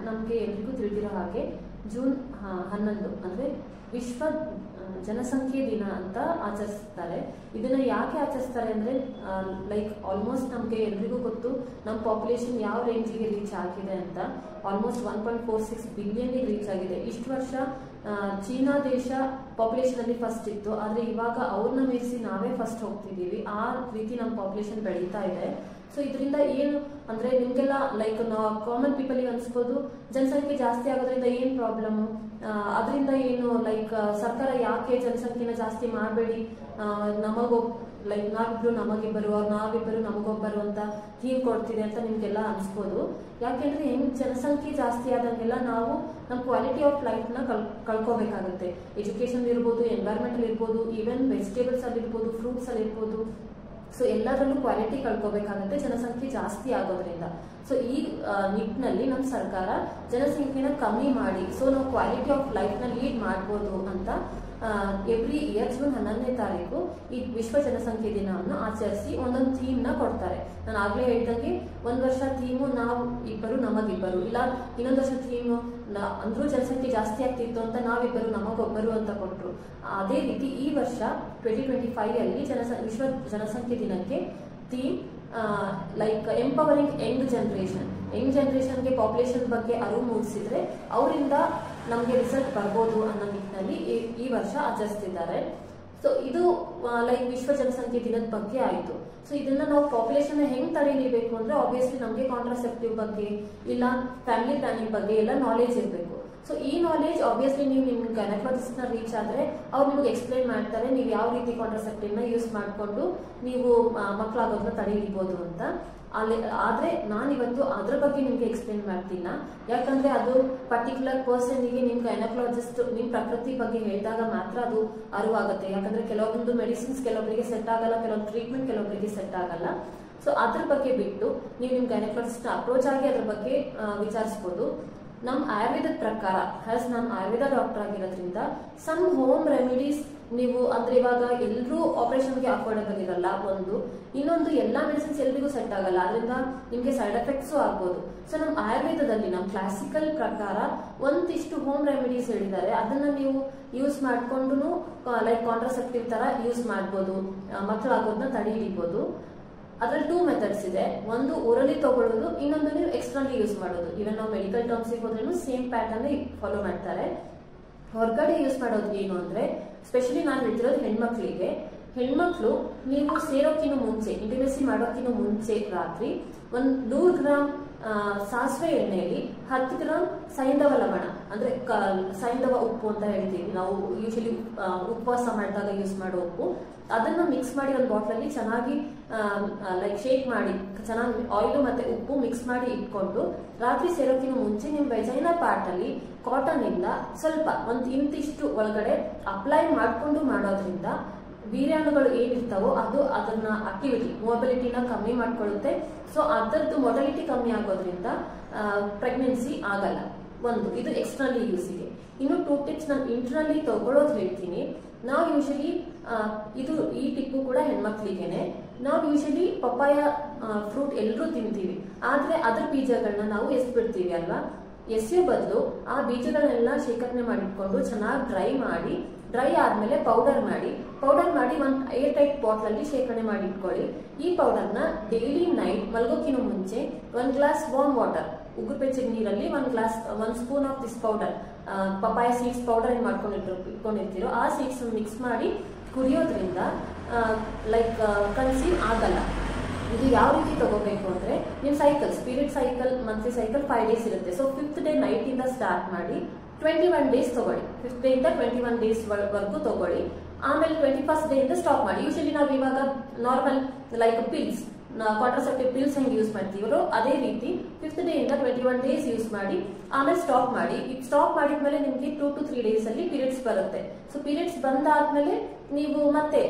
ನಮಗೆ ಎಲ್ರಿಗೂ ತಿಳಿದಿರೋ ಹಾಗೆ ಜೂನ್ 11 ಅಂದ್ರೆ ವಿಶ್ವ ಜನಸಂಖ್ಯೆ ದಿನ ಅಂತ ಆಚರಿಸ್ತಾರೆ. ಇದನ್ನ ಯಾಕೆ ಆಚರಿಸ್ತಾರೆ ಅಂದ್ರೆ ಲೈಕ್ ಆಲ್ಮೋಸ್ಟ್ ನಮಗೆ ಎಲ್ರಿಗೂ ಗೊತ್ತು ನಮ್ಮ ಪಾಪ್ಯುಲೇಷನ್ ಯಾವ ರೇಂಜಿಗೆ ರೀಚ್ ಆಗಿದೆ ಅಂತ. ಆಲ್ಮೋಸ್ಟ್ 1.46 ಬಿಲಿಯನ್ ರೀಚ್ ಆಗಿದೆ. ಇಷ್ಟು ವರ್ಷ ಚೀನಾ ದೇಶ ಪಾಪ್ಯುಲೇಷನ್ ಅಲ್ಲಿ ಫಸ್ಟ್ ಇತ್ತು, ಆದ್ರೆ ಇವಾಗ ಅವ್ರನ್ನ ಮೀರಿಸಿ ನಾವೇ ಫಸ್ಟ್ ಹೋಗ್ತಿದೀವಿ. ಆ ರೀತಿ ನಮ್ಮ ಪಾಪ್ಯುಲೇಷನ್ ಬೆಳೀತಾ ಇದೆ. ಸೊ ಇದರಿಂದ ಏನು ಅಂದ್ರೆ ನಿಮ್ಗೆಲ್ಲ ಲೈಕ್ ಕಾಮನ್ ಪೀಪಲ್ ಅನ್ಸ್ಬೋದು ಜನಸಂಖ್ಯೆ ಜಾಸ್ತಿ ಆಗೋದ್ರಿಂದ ಏನ್ ಪ್ರಾಬ್ಲಮ್, ಅದರಿಂದ ಏನು ಲೈಕ್ ಸರ್ಕಾರ ಯಾಕೆ ಜನಸಂಖ್ಯೆನ ಜಾಸ್ತಿ ಮಾಡಬೇಡಿ, ಲೈಕ್ ನಾವಿಬ್ರು ನಮಗಿಬ್ಬರು ನಾವಿಬ್ಬರು ನಮಗೊಬ್ಬರು ಅಂತ ಥೀಮ್ ಕೊಡ್ತಿದೆ ಅಂತ ನಿಮ್ಗೆಲ್ಲ ಅನ್ಸ್ಬೋದು. ಯಾಕೆಂದ್ರೆ ಹೆಂಗ್ ಜನಸಂಖ್ಯೆ ಜಾಸ್ತಿ ಆದಂಗೆಲ್ಲ ನಾವು ನಮ್ಮ ಕ್ವಾಲಿಟಿ ಆಫ್ ಲೈಫ್ ನ ಕಳ್ಕೋಬೇಕಾಗುತ್ತೆ. ಎಜುಕೇಶನ್ ಇರ್ಬೋದು, ಎನ್ವೈರ್ಮೆಂಟ್ ಇರ್ಬೋದು, ಈವನ್ ವೆಜಿಟೇಬಲ್ಸ್ ಅಲ್ಲಿ ಇರ್ಬೋದು, ಫ್ರೂಟ್ಸ್ ಅಲ್ಲಿ ಇರ್ಬೋದು. ಸೊ ಎಲ್ಲದರಲ್ಲೂ ಕ್ವಾಲಿಟಿ ಕಳ್ಕೋಬೇಕಾಗುತ್ತೆ ಜನಸಂಖ್ಯೆ ಜಾಸ್ತಿ ಆಗೋದ್ರಿಂದ. ಸೊ ಈ ನಿಟ್ಟಿನಲ್ಲಿ ನಮ್ಮ ಸರ್ಕಾರ ಜನಸಂಖ್ಯೆನ ಕಮ್ಮಿ ಮಾಡಿ ಸೊ ನಾವು ಕ್ವಾಲಿಟಿ ಆಫ್ ಲೈಫ್ ನ ಲೀಡ್ ಮಾಡ್ಬೋದು ಅಂತ ಎವ್ರಿ ಇಯರ್ ಜೂನ್ 11ನೇ ತಾರೀಕು ಈ ವಿಶ್ವ ಜನಸಂಖ್ಯೆ ದಿನವನ್ನು ಆಚರಿಸಿ ಒಂದೊಂದು ಥೀಮ್ ನ ಕೊಡ್ತಾರೆ. ನಾನು ಆಗ್ಲೇ ಹೇಳ್ದಂಗೆ ಒಂದ್ ವರ್ಷ ಥೀಮು ನಾವು ಇಬ್ಬರು ನಮಗಿಬ್ಬರು, ಇಲ್ಲ ಇನ್ನೊಂದು ವರ್ಷ ಥೀಮು ಅಂದ್ರೂ ಜನಸಂಖ್ಯೆ ಜಾಸ್ತಿ ಆಗ್ತಿತ್ತು ಅಂತ ನಾವಿಬ್ಬರು ನಮಗೊಬ್ಬರು ಅಂತ ಕೊಟ್ರು. ಅದೇ ರೀತಿ ಈ ವರ್ಷ 2025 ಅಲ್ಲಿ ವಿಶ್ವ ಜನಸಂಖ್ಯೆ ದಿನಕ್ಕೆ ಥೀಮ್ ಲೈಕ್ ಎಂಪವರಿಂಗ್ ಯಂಗ್ ಜನರೇಷನ್ಗೆ ಪಾಪ್ಯುಲೇಷನ್ ಬಗ್ಗೆ ಅರಿವು ಮೂಡಿಸಿದ್ರೆ ಅವರಿಂದ ನಮಗೆ ರಿಸಲ್ಟ್ ಬರ್ಬೋದು ಅನ್ನೋ ನಿಟ್ಟಿನಲ್ಲಿ ಈ ವರ್ಷ ಆಚರಿಸ್ತಿದ್ದಾರೆ. ಸೊ ಇದು ಲೈಕ್ ವಿಶ್ವ ಜನಸಂಖ್ಯೆ ದಿನದ ಬಗ್ಗೆ ಆಯ್ತು. ಸೊ ಇದನ್ನ ನಾವು ಪಾಪ್ಯುಲೇಷನ್ ಹೆಂಗ್ ತಡೆಯಬೇಕು ಅಂದ್ರೆ ಆಬ್ವಿಯಸ್ಲಿ ನಮಗೆ ಕಾಂಟ್ರಾಸೆಪ್ಟಿವ್ ಬಗ್ಗೆ ಇಲ್ಲ ಫ್ಯಾಮಿಲಿ ಪ್ಲಾನಿಂಗ್ ಬಗ್ಗೆ ಎಲ್ಲ ನಾಲೆಜ್ ಇರಬೇಕು. ಸೊ ಈ ನಾಲೆಜ್ ಆಬ್ವಿಯಸ್ಲಿ ನೀವು ನಿಮ್ ಗೈನಕಾಲಜಿಸ್ಟ್ ನ ರೀಚ್ ಆದ್ರೆ ಅವ್ರು ನಿಮ್ಗೆ ಎಕ್ಸ್ಪ್ಲೈನ್ ಮಾಡ್ತಾರೆ ನೀವು ಯಾವ ರೀತಿ ಕಾಂಟ್ರಾಸೆಪ್ಟಿವ್ ನ ಯೂಸ್ ಮಾಡ್ಕೊಂಡು ನೀವು ಮಕ್ಕಳಾಗೋದನ್ನ ತಡೆ ಹಿಡಿಬಹುದು ಅಂತ. ಆದ್ರೆ ನಾನಿವತ್ತು ಅದ್ರ ಬಗ್ಗೆ ನಿಮ್ಗೆ ಎಕ್ಸ್ಪ್ಲೇನ್ ಮಾಡ್ತೀನ, ಯಾಕಂದ್ರೆ ಅದು ಪರ್ಟಿಕ್ಯುಲರ್ ಪರ್ಸನ್ಗೆ ನಿಮ್ ಗೈನಕಾಲಜಿಸ್ಟ್ ನಿಮ್ ಪ್ರಕೃತಿ ಬಗ್ಗೆ ಹೇಳಿದಾಗ ಮಾತ್ರ ಅದು ಅರಿವಾಗುತ್ತೆ. ಯಾಕಂದ್ರೆ ಕೆಲವೊಂದು ಮೆಡಿಸಿನ್ಸ್ ಕೆಲವೊಬ್ಬರಿಗೆ ಸೆಟ್ ಆಗಲ್ಲ, ಕೆಲವೊಂದು ಟ್ರೀಟ್ಮೆಂಟ್ ಕೆಲವೊಬ್ಬರಿಗೆ ಸೆಟ್ ಆಗಲ್ಲ. ಸೊ ಅದ್ರ ಬಗ್ಗೆ ಬಿಟ್ಟು ನೀವು ನಿಮ್ ಗೈನಕಾಲಜಿಸ್ಟ್ ಅಪ್ರೋಚ್ ಆಗಿ ಅದ್ರ ಬಗ್ಗೆ ವಿಚಾರಿಸಬಹುದು. ನಮ್ ಆಯುರ್ವೇದದ ಪ್ರಕಾರ ನಾನು ಆಯುರ್ವೇದ ಡಾಕ್ಟರ್ ಆಗಿರೋದ್ರಿಂದ ಸಮ್ ಹೋಮ್ ರೆಮಿಡೀಸ್ ನೀವು ಅಂದ್ರೆ ಇವಾಗ ಎಲ್ಲರೂ ಆಪರೇಷನ್ಗೆ ಅಫೋರ್ಡಬಲ್ ಇರಲ್ಲ, ಇನ್ನೊಂದು ಎಲ್ಲಾ ಮೆಡಿಸಿನ್ಸ್ ಎಲ್ರಿಗೂ ಸೆಟ್ ಆಗಲ್ಲ, ಅದರಿಂದ ನಿಮ್ಗೆ ಸೈಡ್ ಎಫೆಕ್ಟ್ಸ್ ಆಗ್ಬೋದು. ಸೊ ನಮ್ ಆಯುರ್ವೇದದಲ್ಲಿ ನಮ್ ಕ್ಲಾಸಿಕಲ್ ಪ್ರಕಾರ ಒಂದಿಷ್ಟು ಹೋಮ್ ರೆಮಿಡೀಸ್ ಹೇಳಿದ್ದಾರೆ, ಅದನ್ನ ನೀವು ಯೂಸ್ ಮಾಡ್ಕೊಂಡು ಲೈಕ್ ಕಾಂಟ್ರಾಸೆಪ್ಟಿವ್ ತರ ಯೂಸ್ ಮಾಡ್ಬೋದು, ಮಕ್ಕಳಾಗೋದನ್ನ ತಡೆ ಹಿಡಿಬಹುದು. ಅದ್ರಲ್ಲಿ 2 ಮೆಥಡ್ಸ್ ಇದೆ. ಒಂದು ಓರಲಿ ತಗೊಳ್ಳೋದು, ಇನ್ನೊಂದು ನೀವು ಎಕ್ಸ್ಟರ್ನಲಿ ಯೂಸ್ ಮಾಡೋದು. ಇವನ್ ನಾವು ಮೆಡಿಕಲ್ ಟರ್ಮ್ಸ್ ಹೋದ್ರೂ ಸೇಮ್ ಪ್ಯಾಟರ್ನ್ ಫಾಲೋ ಮಾಡ್ತಾರೆ. ಹೊರಗಡೆ ಯೂಸ್ ಮಾಡೋದು ಏನು ಅಂದ್ರೆ ಸ್ಪೆಷಲಿ ನಾನು ಹೇಳ್ತಿರೋದು ಹೆಣ್ಮಕ್ಳು ನೀವು ಸೇರೋಕ್ಕಿಂತ ಮುಂಚೆ ಇಂಟಿಮೆಸಿ ಮಾಡೋಕ್ಕಿಂತ ಮುಂಚೆ ರಾತ್ರಿ 100 ಗ್ರಾಮ್ ಸಾಸಿವೆ ಎಣ್ಣೆಯಲ್ಲಿ 10 ಗ್ರಾಮ್ ಸೈಂಧವ ಲವಣ ಅಂದ್ರೆ ಸೈಂಧವ ಉಪ್ಪು ಅಂತ ಹೇಳ್ತೀವಿ ನಾವು ಯೂಶಲಿ ಉಪವಾಸ ಮಾಡಿದಾಗ ಯೂಸ್ ಮಾಡೋ ಉಪ್ಪು, ಅದನ್ನ ಮಿಕ್ಸ್ ಮಾಡಿ ಒಂದು ಬಾಟ್ಲ್ ಅಲ್ಲಿ ಚೆನ್ನಾಗಿ ಲೈಕ್ ಶೇಕ್ ಮಾಡಿ ಚೆನ್ನಾಗಿ ಆಯಿಲ್ ಮತ್ತೆ ಉಪ್ಪು ಮಿಕ್ಸ್ ಮಾಡಿ ಇಟ್ಕೊಂಡು ರಾತ್ರಿ ಸೇರೋಕ್ಕಿಂತ ಮುಂಚೆ ನಿಮ್ ವೆಜೈನಾ ಪಾರ್ಟ್ ಅಲ್ಲಿ ಕಾಟನ್ ಇಂದ ಸ್ವಲ್ಪ ಇಂತಿಷ್ಟು ಒಳಗಡೆ ಅಪ್ಲೈ ಮಾಡ್ಕೊಂಡು ಮಾಡೋದ್ರಿಂದ ವೀರ್ಯಾಣುಗಳು ಏನಿರ್ತಾವೋ ಅದು ಅದನ್ನ ಆಕ್ಟಿವಿಟಿ ಮೊಬಿಲಿಟಿನ ಕಮ್ಮಿ ಮಾಡ್ಕೊಳ್ಳುತ್ತೆ. ಸೊ ಅದರದ್ದು ಮೊಟಾಲಿಟಿ ಕಮ್ಮಿ ಆಗೋದ್ರಿಂದ ಪ್ರೆಗ್ನೆನ್ಸಿ ಆಗಲ್ಲ. ಇದು ಎಕ್ಸ್ಟರ್ನಲಿ ಯೂಸಿಗೆ. ಇನ್ನು 2 ಟಿಪ್ಸ್ ನಾನು ಇಂಟರ್ನಲಿ ತಗೊಳ್ಳೋದು ಹೇಳ್ತೀನಿ. ನಾವು ಯೂಶಲಿ ಈ ಟಿಪ್ಪು ಕೂಡ ಹೆಣ್ಮಕ್ಳಿಗೆನೆ. ನಾವು ಯೂಶಲಿ ಪಪ್ಪಾಯ ಫ್ರೂಟ್ ಎಲ್ಲರೂ ತಿಂತೀವಿ, ಆದ್ರೆ ಅದ್ರ ಬೀಜಗಳನ್ನ ನಾವು ಎಸ್ಬಿಡ್ತೀವಿ ಅಲ್ವಾ. ಎಸೆಯೋ ಬದಲು ಆ ಬೀಜಗಳನ್ನೆಲ್ಲ ಶೇಖರಣೆ ಮಾಡಿಟ್ಕೊಂಡು ಚೆನ್ನಾಗಿ ಡ್ರೈ ಆದ್ಮೇಲೆ ಪೌಡರ್ ಮಾಡಿ ಒಂದು ಏರ್ ಟೈಟ್ ಬಾಟ್ಲ್ ಅಲ್ಲಿ ಶೇಖರಣೆ ಮಾಡಿ ಇಟ್ಕೊಳ್ಳಿ. ಈ ಪೌಡರ್ನ ಡೈಲಿ ನೈಟ್ ಮಲ್ಗೋಕಿನ ಮುಂಚೆ 1 ಗ್ಲಾಸ್ ವಾರ್ಮ್ ವಾಟರ್ ಉಗುರು ಬೆಚ್ಚಗೆ ನೀರಲ್ಲಿ 1 spoon of this powder papaya seeds powder ಏನ್ ಇಟ್ಕೊಂಡಿರ್ತೀರೋ ಆ ಸೀಡ್ಸ್ ಮಿಕ್ಸ್ ಮಾಡಿ ಕುಡಿಯೋದ್ರಿಂದ ಲೈಕ್ ಕನ್ಸೀವ್ ಆಗಲ್ಲ. ಇದು ಯಾವ ರೀತಿ ತಗೋಬೇಕು ಅಂದ್ರೆ ನಿಮ್ period cycle monthly cycle 5 days ಇರುತ್ತೆ. ಸೊ 5th ಡೇ ನೈಟ್ ಇಂದ ಸ್ಟಾರ್ಟ್ ಮಾಡಿ 21 ಡೇಸ್ ತಗೊಳ್ಳಿ. 5th ಡೇ ಇಂದ 21 ಡೇಸ್ ವರೆಗೂ ತಗೊಳ್ಳಿ. ಆಮೇಲೆ 21st ಡೇ ಇಂದ ಸ್ಟಾಪ್ ಮಾಡಿ. ಯೂಶಲಿ ನಾವು ಇವಾಗ normal like pills contraceptive pills ಹೆಂಗೆ ಯೂಸ್ ಮಾಡ್ತೀವೋ ಅದೇ ರೀತಿ 5th ಡೇ ಇಂದ 21 ಡೇಸ್ ಯೂಸ್ ಮಾಡಿ ಆಮೇಲೆ ಸ್ಟಾಪ್ ಮಾಡಿ. ಸ್ಟಾಪ್ ಮಾಡಿದ್ಮೇಲೆ ನಿಮ್ಗೆ 2 to 3 ಡೇಸ್ ಅಲ್ಲಿ ಪೀರಿಯಡ್ಸ್ ಬರುತ್ತೆ. ಸೊ ಪೀರಿಯಡ್ಸ್ ಬಂದಾದ್ಮೇಲೆ ನೀವು ಮತ್ತೆ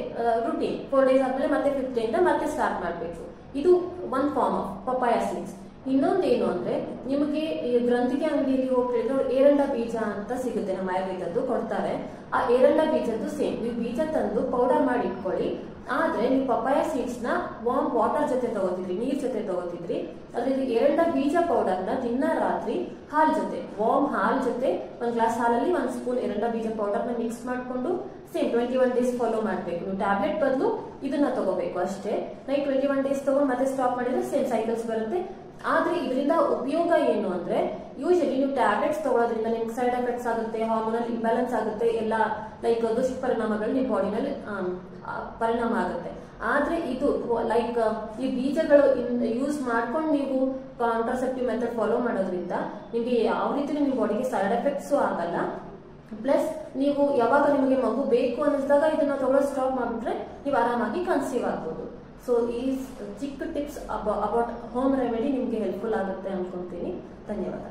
ರುಟೀನ್ 4 ಡೇಸ್ ಆದ್ಮೇಲೆ ಮತ್ತೆ 5th ಡೇ ಇಂದ ಮತ್ತೆ ಸ್ಟಾರ್ಟ್ ಮಾಡಬೇಕು. ಇದು ಒಂದು ಫಾರ್ಮ್ ಆಫ್ ಪಪಾಯ ಸೀಡ್ಸ್. ಇನ್ನೊಂದೇನು ಅಂದ್ರೆ ನಿಮಗೆ ಗ್ರಂಥಿಗೆ ಅಂಗಡಿಯಲ್ಲಿ ಹೋಗ್ತಿದ್ರೆ ಏರಂಡ ಬೀಜ ಅಂತ ಸಿಗುತ್ತೆ, ನಮ್ಮ ಆಯುರ್ವೇದದ್ದು ಕೊಡ್ತಾರೆ. ಆ ಏರಂಡ ಬೀಜದ್ದು ಸೇಮ್ ನೀವು ಬೀಜ ತಂದು ಪೌಡರ್ ಮಾಡಿ ಇಟ್ಕೊಳ್ಳಿ. ಆದ್ರೆ ನೀವು ಪಪ್ಪಾಯ ಸೀಡ್ಸ್ ನ ವಾರ್ಮ್ ವಾಟರ್ ಜೊತೆ ತಗೋತಿದ್ರಿ, ನೀರ್ ಜೊತೆ ತಗೋತಿದ್ರಿ, ಅದ್ರಲ್ಲಿ ಎರಡ ಬೀಜ ಪೌಡರ್ ನ ದಿನ ರಾತ್ರಿ ಹಾಲ್ ಜೊತೆ, ವಾರ್ಮ್ ಹಾಲ್ ಜೊತೆ ಒಂದ್ ಗ್ಲಾಸ್ ಹಾಲಲ್ಲಿ 1 ಸ್ಪೂನ್ ಎರಡ ಬೀಜ ಪೌಡರ್ ನ ಮಿಕ್ಸ್ ಮಾಡ್ಕೊಂಡು ಸೇಮ್ 21 ಡೇಸ್ ಫಾಲೋ ಮಾಡ್ಬೇಕು. ನೀವು ಟ್ಯಾಬ್ಲೆಟ್ ಬದಲು ಇದನ್ನ ತಗೋಬೇಕು ಅಷ್ಟೇ. ನೈಟ್ 21 ಡೇಸ್ ತಗೊಂಡು ಮತ್ತೆ ಸ್ಟಾಪ್ ಮಾಡಿದ್ರೆ ಸೇಮ್ ಸೈಕಲ್ಸ್ ಬರುತ್ತೆ. ಆದ್ರೆ ಇದರಿಂದ ಉಪಯೋಗ ಏನು ಅಂದ್ರೆ, ಯೂಶಲಿ ನೀವು ಟ್ಯಾಬ್ಲೆಟ್ಸ್ ತಗೊಳ್ಳೋದ್ರಿಂದ ನಿಮ್ಗೆ ಸೈಡ್ ಎಫೆಕ್ಟ್ಸ್ ಆಗುತ್ತೆ, ಹಾರ್ಮೋನಲ್ ಇಂಬ್ಯಾಲೆನ್ಸ್ ಆಗುತ್ತೆ, ಎಲ್ಲ ಲೈಕ್ ದುಷ್ಪರಿಣಾಮಗಳು ನಿಮ್ಮ ಬಾಡಿನಲ್ಲಿ ಪರಿಣಾಮ ಆಗುತ್ತೆ. ಆದ್ರೆ ಇದು ಲೈಕ್ ಈ ಬೀಜಗಳು ಯೂಸ್ ಮಾಡ್ಕೊಂಡು ನೀವು ಕಾಂಟ್ರಾಸೆಪ್ಟಿವ್ ಮೆಥಡ್ ಫಾಲೋ ಮಾಡೋದ್ರಿಂದ ನಿಮ್ಗೆ ಯಾವ ರೀತಿ ನಿಮ್ಮ ಬಾಡಿಗೆ ಸೈಡ್ ಎಫೆಕ್ಟ್ಸು ಆಗಲ್ಲ. ಪ್ಲಸ್ ನೀವು ಯಾವಾಗ ನಿಮಗೆ ಮಗು ಬೇಕು ಅನ್ನಿಸಿದಾಗ ಇದನ್ನ ತಗೊಳ್ಳೋದು ಸ್ಟಾಪ್ ಮಾಡಿಬಿಟ್ರೆ ನೀವು ಆರಾಮಾಗಿ ಕನ್ಸೀವ್ ಆಗ್ಬೋದು. ಸೊ ಈ ಚಿಕ್ಕ ಟಿಪ್ಸ್ ಅಬೌಟ್ ಹೋಮ್ ರೆಮಿಡಿ ನಿಮ್ಗೆ ಹೆಲ್ಪ್ಫುಲ್ ಆಗುತ್ತೆ ಅನ್ಕೊಂತೀನಿ. ಧನ್ಯವಾದ.